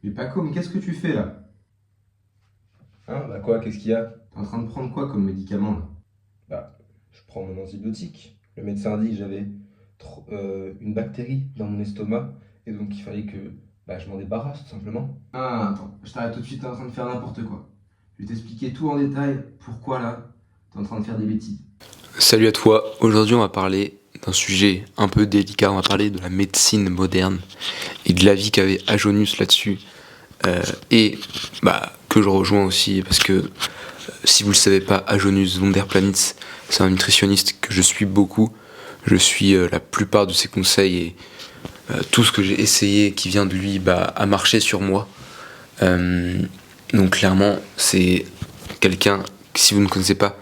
Mais Paco, mais qu'est-ce que tu fais là? Hein, bah quoi, qu'est-ce qu'il y a? T'es en train de prendre quoi comme médicament là? Bah, je prends mon antibiotique. Le médecin a dit que j'avais une bactérie dans mon estomac et donc il fallait que je m'en débarrasse tout simplement. Ah, attends, je t'arrête tout de suite, t'es en train de faire n'importe quoi. Je vais t'expliquer tout en détail, pourquoi là, t'es en train de faire des bêtises. Salut à toi, aujourd'hui on va parler d'un sujet un peu délicat, on va parler de la médecine moderne et de l'avis qu'avait Ajonius là-dessus et que je rejoins aussi parce que si vous le savez pas, Ajonius von der Planitz, c'est un nutritionniste que je suis beaucoup, je suis la plupart de ses conseils et tout ce que j'ai essayé qui vient de lui a marché sur moi. Donc clairement c'est quelqu'un, si vous ne connaissez pas,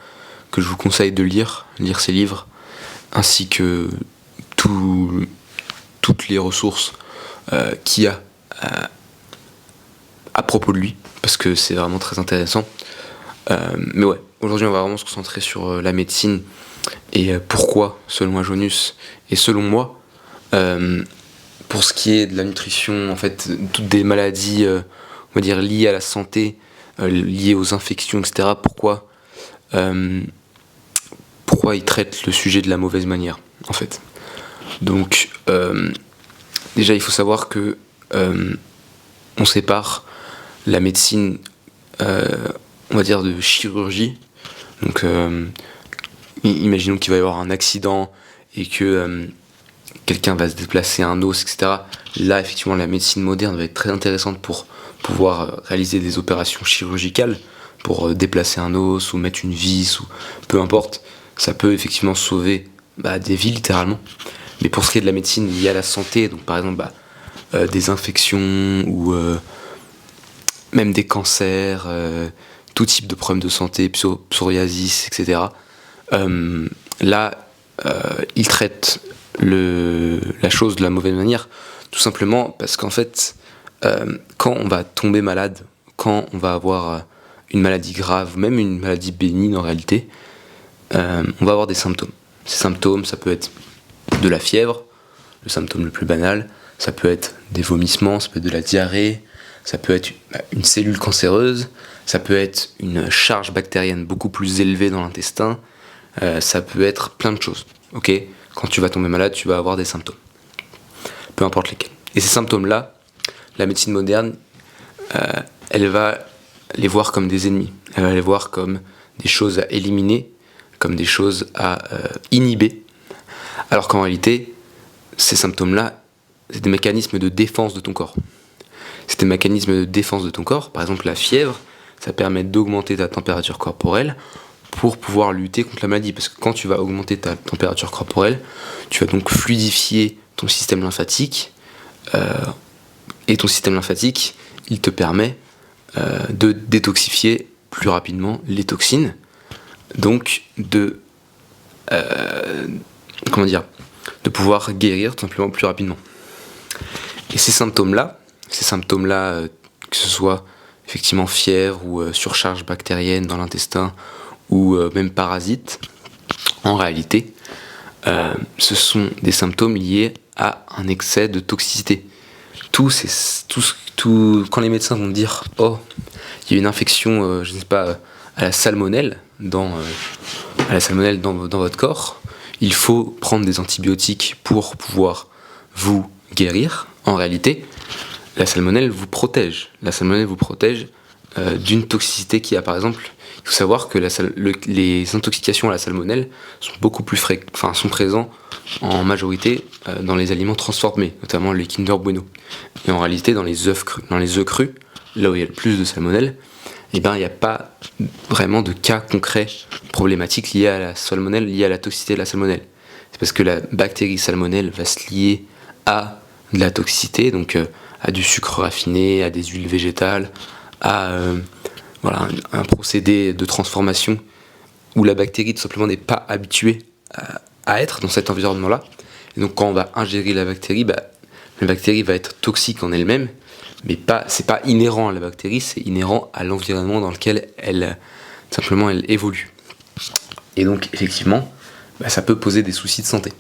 que je vous conseille de lire ses livres, ainsi que toutes les ressources qu'il y a à propos de lui, parce que c'est vraiment très intéressant. Mais ouais, aujourd'hui on va vraiment se concentrer sur la médecine et pourquoi, selon Ajonius et selon moi, pour ce qui est de la nutrition, en fait, toutes des maladies, on va dire, liées à la santé, liées aux infections, etc., pourquoi il traite le sujet de la mauvaise manière, en fait. Donc, déjà, il faut savoir que on sépare la médecine, on va dire, de chirurgie. Donc, imaginons qu'il va y avoir un accident et que quelqu'un va se déplacer un os, etc. Là, effectivement, la médecine moderne va être très intéressante pour pouvoir réaliser des opérations chirurgicales, pour déplacer un os ou mettre une vis, ou peu importe. Ça peut effectivement sauver des vies, littéralement. Mais pour ce qui est de la médecine liée à la santé, donc par exemple des infections ou même des cancers, tout type de problèmes de santé, psoriasis, etc. Là, il traite la chose de la mauvaise manière, tout simplement parce qu'en fait, quand on va tomber malade, quand on va avoir une maladie grave, même une maladie bénigne en réalité, on va avoir des symptômes. Ces symptômes, ça peut être de la fièvre, le symptôme le plus banal, ça peut être des vomissements, ça peut être de la diarrhée, ça peut être une cellule cancéreuse, ça peut être une charge bactérienne beaucoup plus élevée dans l'intestin, ça peut être plein de choses. Ok, quand tu vas tomber malade, tu vas avoir des symptômes, peu importe lesquels. Et ces symptômes-là, la médecine moderne, elle va les voir comme des ennemis, elle va les voir comme des choses à éliminer, comme des choses à inhiber, alors qu'en réalité, ces symptômes-là, c'est des mécanismes de défense de ton corps. C'est des mécanismes de défense de ton corps. Par exemple, la fièvre, ça permet d'augmenter ta température corporelle pour pouvoir lutter contre la maladie. Parce que quand tu vas augmenter ta température corporelle, tu vas donc fluidifier ton système lymphatique. Et ton système lymphatique, il te permet de détoxifier plus rapidement les toxines. Donc de pouvoir guérir tout simplement plus rapidement. Et ces symptômes-là, que ce soit effectivement fièvre ou surcharge bactérienne dans l'intestin ou même parasites, en réalité, ce sont des symptômes liés à un excès de toxicité. Quand les médecins vont dire « Oh, il y a une infection, je ne sais pas, à la salmonelle dans votre corps, il faut prendre des antibiotiques pour pouvoir vous guérir », en réalité, la salmonelle vous protège. La salmonelle vous protège d'une toxicité qui a, par exemple, il faut savoir que les intoxications à la salmonelle sont beaucoup plus sont présents en majorité dans les aliments transformés, notamment les Kinder Bueno. Et en réalité, dans les œufs crus, là où il y a le plus de salmonelle, il n'y a pas vraiment de cas concrets problématiques liés à la salmonelle, liés à la toxicité de la salmonelle. C'est parce que la bactérie salmonelle va se lier à de la toxicité, donc à du sucre raffiné, à des huiles végétales, à un procédé de transformation où la bactérie tout simplement n'est pas habituée à être dans cet environnement-là. Et donc quand on va ingérer la bactérie va être toxique en elle-même, mais c'est pas inhérent à la bactérie, c'est inhérent à l'environnement dans lequel elle évolue. Et donc effectivement, ça peut poser des soucis de santé.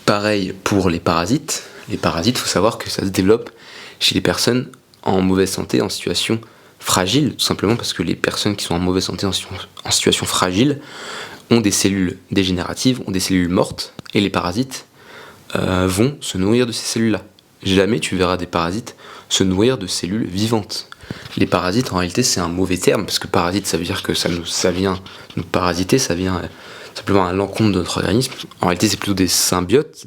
Pareil pour les parasites. Les parasites, il faut savoir que ça se développe chez les personnes en mauvaise santé, en situation fragile, tout simplement parce que les personnes qui sont en mauvaise santé, en situation fragile, ont des cellules dégénératives, ont des cellules mortes, et les parasites vont se nourrir de ces cellules-là. Jamais tu verras des parasites se nourrir de cellules vivantes. Les parasites, en réalité, c'est un mauvais terme, parce que parasite, ça veut dire que ça vient nous parasiter, ça vient simplement à l'encontre de notre organisme. En réalité, c'est plutôt des symbiotes,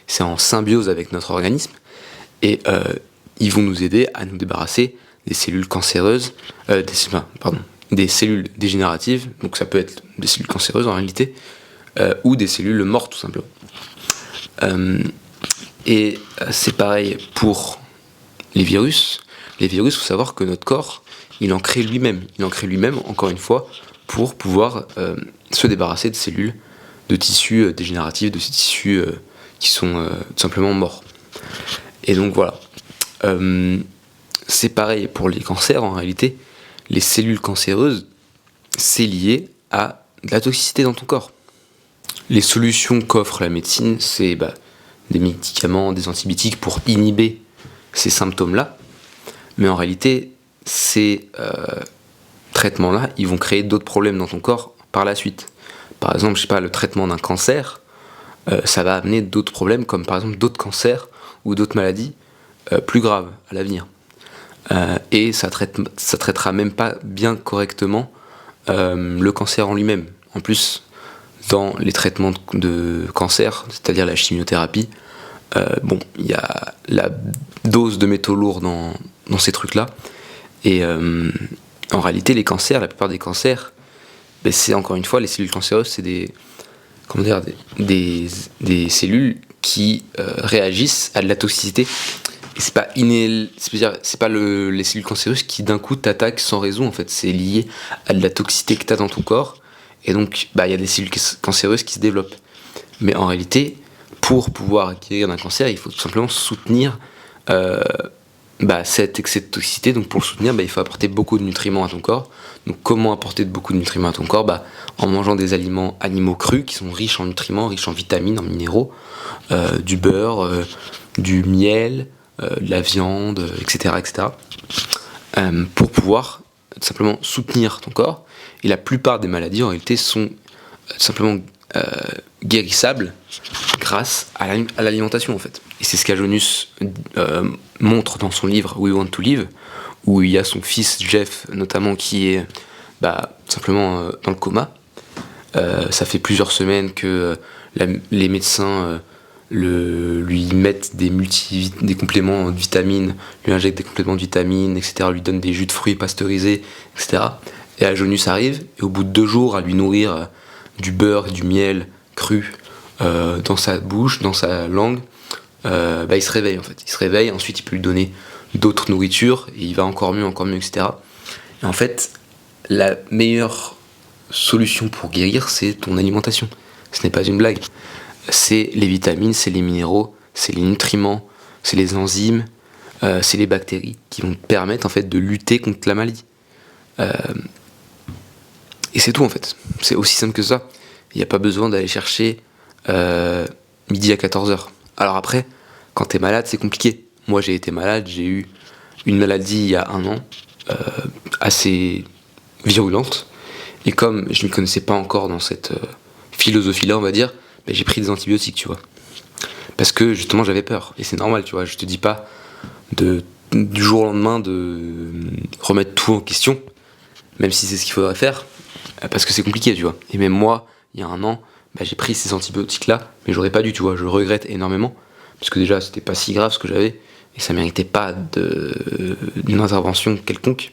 c'est en symbiose avec notre organisme, et ils vont nous aider à nous débarrasser des cellules cancéreuses, des cellules dégénératives, donc ça peut être des cellules cancéreuses en réalité, ou des cellules mortes tout simplement. Et c'est pareil pour les virus. Les virus, il faut savoir que notre corps, il en crée lui-même. Il en crée lui-même, encore une fois, pour pouvoir se débarrasser de cellules, de tissus dégénératifs, de ces tissus qui sont tout simplement morts. Et donc voilà. C'est pareil pour les cancers, en réalité. Les cellules cancéreuses, c'est lié à de la toxicité dans ton corps. Les solutions qu'offre la médecine, c'est des médicaments, des antibiotiques pour inhiber ces symptômes-là. Mais en réalité, ces traitements-là, ils vont créer d'autres problèmes dans ton corps par la suite. Par exemple, je sais pas, le traitement d'un cancer, ça va amener d'autres problèmes, comme par exemple d'autres cancers ou d'autres maladies plus graves à l'avenir. Et ça traitera même pas bien correctement le cancer en lui-même. En plus, dans les traitements de cancer, c'est-à-dire la chimiothérapie, il y a la dose de métaux lourds dans ces trucs-là. Et en réalité, les cancers, la plupart des cancers, c'est encore une fois, les cellules cancéreuses, c'est des cellules qui réagissent à de la toxicité. Et c'est pas les cellules cancéreuses qui d'un coup t'attaquent sans raison, en fait. C'est lié à de la toxicité que t'as dans ton corps. Et donc, il y a des cellules cancéreuses qui se développent. Mais en réalité, pour pouvoir guérir d'un cancer, il faut tout simplement soutenir cet excès de toxicité. Donc pour le soutenir, il faut apporter beaucoup de nutriments à ton corps. Donc comment apporter beaucoup de nutriments à ton corps ? En mangeant des aliments animaux crus qui sont riches en nutriments, riches en vitamines, en minéraux, du beurre, du miel, de la viande, etc. Pour pouvoir tout simplement soutenir ton corps. Et la plupart des maladies en réalité sont simplement guérissables grâce à l'alimentation en fait. Et c'est ce qu'Ajonus montre dans son livre We Want to Live, où il y a son fils Jeff notamment qui est simplement dans le coma. Ça fait plusieurs semaines que les médecins lui mettent des compléments de vitamines, lui injectent des compléments de vitamines, etc., lui donnent des jus de fruits pasteurisés, etc. Et Ajonus arrive, et au bout de 2 jours, à lui nourrir du beurre et du miel cru dans sa bouche, dans sa langue, il se réveille en fait. Il se réveille, ensuite il peut lui donner d'autres nourritures, et il va encore mieux, etc. Et en fait, la meilleure solution pour guérir, c'est ton alimentation. Ce n'est pas une blague. C'est les vitamines, c'est les minéraux, c'est les nutriments, c'est les enzymes, c'est les bactéries qui vont te permettre en fait de lutter contre la maladie. Et c'est tout en fait. C'est aussi simple que ça. Il n'y a pas besoin d'aller chercher midi à 14h. Alors après, quand t'es malade, c'est compliqué. Moi j'ai été malade, j'ai eu une maladie il y a 1 an, assez virulente. Et comme je ne m'y connaissais pas encore dans cette philosophie-là, on va dire, j'ai pris des antibiotiques, tu vois. Parce que justement j'avais peur. Et c'est normal, tu vois. Je te dis pas du jour au lendemain de remettre tout en question, même si c'est ce qu'il faudrait faire, parce que c'est compliqué, tu vois. Et même moi, il y a 1 an, j'ai pris ces antibiotiques-là, mais j'aurais pas dû, tu vois. Je le regrette énormément, parce que déjà c'était pas si grave ce que j'avais, et ça méritait pas d'une intervention quelconque.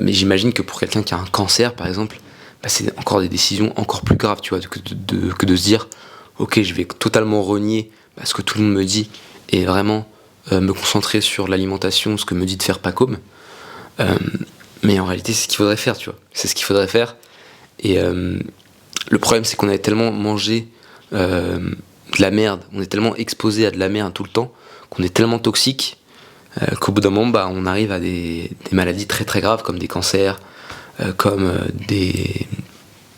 Mais j'imagine que pour quelqu'un qui a un cancer, par exemple, c'est encore des décisions encore plus graves, tu vois, que de se dire ok, je vais totalement renier ce que tout le monde me dit et vraiment me concentrer sur l'alimentation, ce que me dit de faire Pacôme. Mais en réalité, c'est ce qu'il faudrait faire, tu vois. C'est ce qu'il faudrait faire. Et le problème, c'est qu'on avait tellement mangé de la merde, on est tellement exposé à de la merde tout le temps, qu'on est tellement toxique qu'au bout d'un moment, on arrive à des maladies très très graves, comme des cancers, comme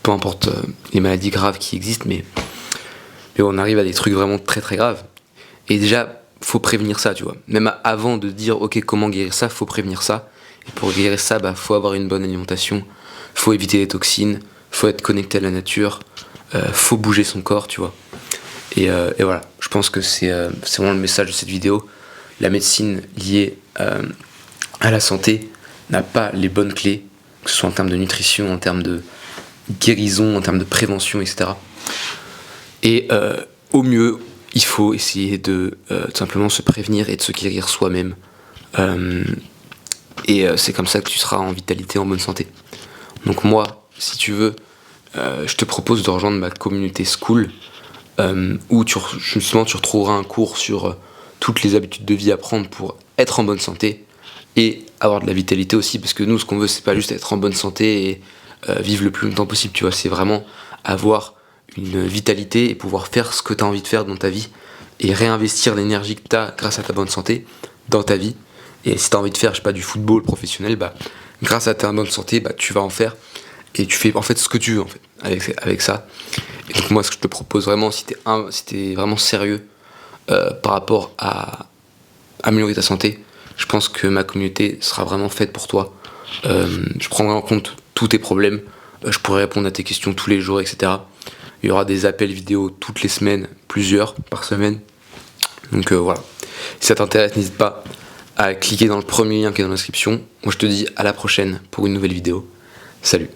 peu importe les maladies graves qui existent, mais on arrive à des trucs vraiment très très graves. Et déjà, faut prévenir ça, tu vois. Même avant de dire, ok, comment guérir ça, faut prévenir ça. Et pour guérir ça, faut avoir une bonne alimentation, faut éviter les toxines, faut être connecté à la nature, faut bouger son corps, tu vois. Et voilà, je pense que c'est vraiment le message de cette vidéo. La médecine liée à la santé n'a pas les bonnes clés, que ce soit en termes de nutrition, en termes de guérison, en termes de prévention, etc. Et au mieux, il faut essayer de tout simplement se prévenir et de se guérir soi-même. C'est comme ça que tu seras en vitalité, en bonne santé. Donc moi, si tu veux, je te propose de rejoindre ma communauté School, où justement tu retrouveras un cours sur toutes les habitudes de vie à prendre pour être en bonne santé et avoir de la vitalité aussi, parce que nous, ce qu'on veut, c'est pas juste être en bonne santé et vivre le plus longtemps possible, tu vois, c'est vraiment avoir une vitalité et pouvoir faire ce que tu as envie de faire dans ta vie et réinvestir l'énergie que tu as grâce à ta bonne santé dans ta vie. Et si tu as envie de faire, je sais pas, du football professionnel, grâce à ta bonne santé, tu vas en faire et tu fais en fait ce que tu veux en fait avec ça. Et donc moi, ce que je te propose vraiment, si t'es vraiment sérieux par rapport à améliorer ta santé, je pense que ma communauté sera vraiment faite pour toi. Je prendrai en compte tous tes problèmes, je pourrai répondre à tes questions tous les jours, etc. Il y aura des appels vidéo toutes les semaines, plusieurs par semaine. Donc voilà, si ça t'intéresse, n'hésite pas à cliquer dans le premier lien qui est dans la description. Moi je te dis à la prochaine pour une nouvelle vidéo. Salut.